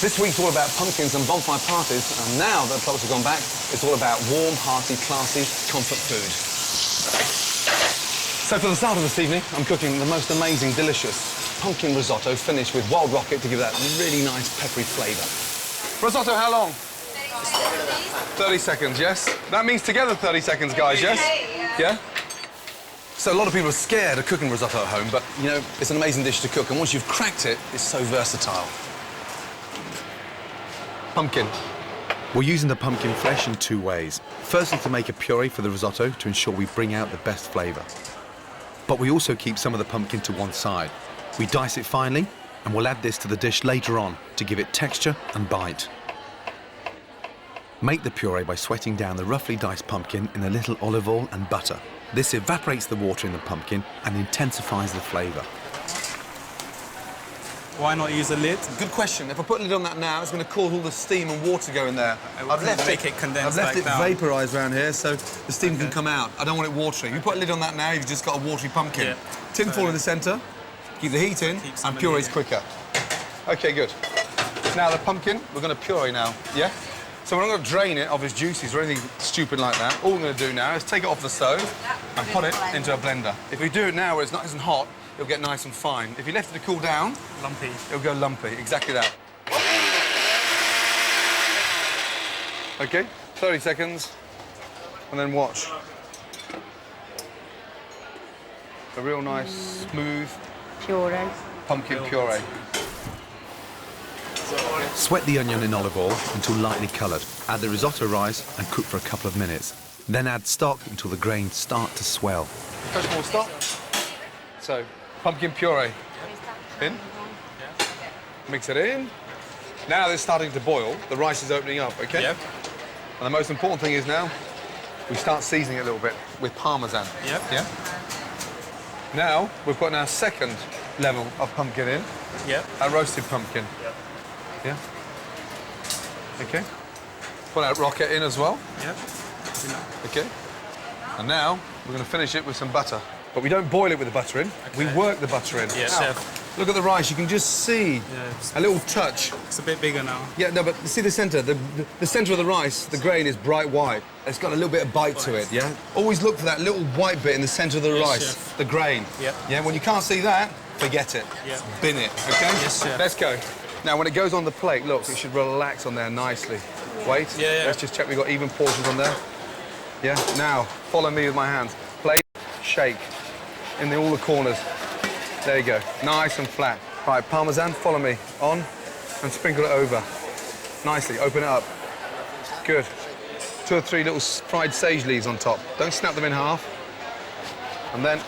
This week's all about pumpkins and bonfire parties, and now that the clubs have gone back, it's all about warm, hearty, classy, comfort food. So for the start of this evening, I'm cooking the most amazing, delicious pumpkin risotto finished with wild rocket to give that really nice, peppery flavour. Risotto, how long? 30 seconds, yes? That means together 30 seconds, guys, yes? Yeah? So a lot of people are scared of cooking risotto at home, but, you know, it's an amazing dish to cook, and once you've cracked it, it's so versatile. Pumpkin. We're using the pumpkin flesh in two ways. Firstly, to make a puree for the risotto to ensure we bring out the best flavour. But we also keep some of the pumpkin to one side. We dice it finely, and we'll add this to the dish later on to give it texture and bite. Make the puree by sweating down the roughly diced pumpkin in a little olive oil and butter. This evaporates the water in the pumpkin and intensifies the flavour. Why not use a lid? Good question. If I put a lid on that now, it's going to cause all the steam and water to go in there. I've left it vaporised around here so the steam can come out. I don't want it watery. If you put a lid on that now, you've just got a watery pumpkin. Yeah. Tin foil in the centre, keep the heat in, and puree's quicker. OK, good. Now, the pumpkin, we're going to puree now, yeah? So we're not going to drain it of its juices or anything stupid like that. All we're going to do now is take it off the stove and put it into a blender. If we do it now where it's not isn't hot, it'll get nice and fine. If you left it to cool down... Lumpy. It'll go lumpy, exactly that. OK, 30 seconds, and then watch. A real nice, smooth... Puree. Pumpkin puree. Sweat the onion in olive oil until lightly coloured. Add the risotto rice and cook for a couple of minutes. Then add stock until the grains start to swell. Touch more stock. So, pumpkin puree. In. Mix it in. Now it's starting to boil. The rice is opening up, OK? Yep. And the most important thing is now we start seasoning it a little bit with parmesan. Yep. Yeah? Now we're putting our second level of pumpkin in. Yep. Our roasted pumpkin. Yep. Yeah? OK. Put our rocket in as well. Yep. OK. And now we're going to finish it with some butter. But we don't boil it with the butter in. Okay. We work the butter in. Yeah, now, chef. Look at the rice. You can just see a little touch. It's a bit bigger now. Yeah, no, but see the centre? The centre of the rice, the grain is bright white. It's got a little bit of bite to it, yeah? Always look for that little white bit in the centre of the rice, chef. The grain. Yep. Yeah, when you can't see that, forget it. Yep. Bin it, OK? Yes, chef. Let's go. Now, when it goes on the plate, look, it should relax on there nicely. Wait. Yeah. Let's just check we've got even portions on there. Yeah, now, follow me with my hands. Plate, shake. In all the corners. There you go. Nice and flat. Right, parmesan, follow me. On, and sprinkle it over. Nicely, open it up. Good. 2 or 3 little fried sage leaves on top. Don't snap them in half. And then,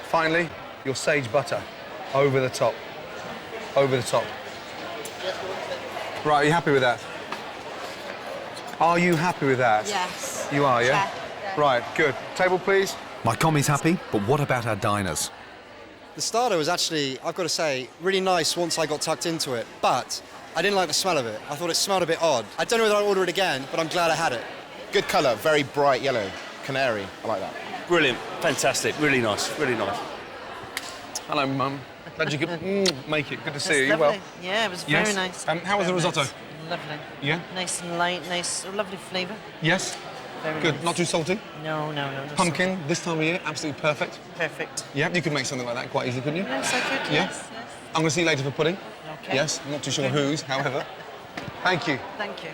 finally, your sage butter. Over the top. Over the top. Right, are you happy with that? Are you happy with that? Yes. You are, yeah? Right, good. Table, please. My commie's happy, but what about our diners? The starter was actually, I've got to say, really nice once I got tucked into it, but I didn't like the smell of it. I thought it smelled a bit odd. I don't know whether I'll order it again, but I'm glad I had it. Good colour, very bright yellow. Canary, I like that. Brilliant, fantastic, really nice, really nice. Hello, Mum. Glad you could make it. Good to see you. Lovely. Well, Yeah, it was very nice. How was the risotto? Nice. Lovely. Yeah? Nice and light, nice, lovely flavour. Yes? Very Good. nice. Not too salty? No. Pumpkin, this time of year, absolutely perfect. Perfect. Yeah, you could make something like that quite easily, couldn't you? Yes, I could, Yeah? yes. I'm going to see you later for pudding. Okay. Yes, I'm not too sure whose, however. Thank you. Thank you.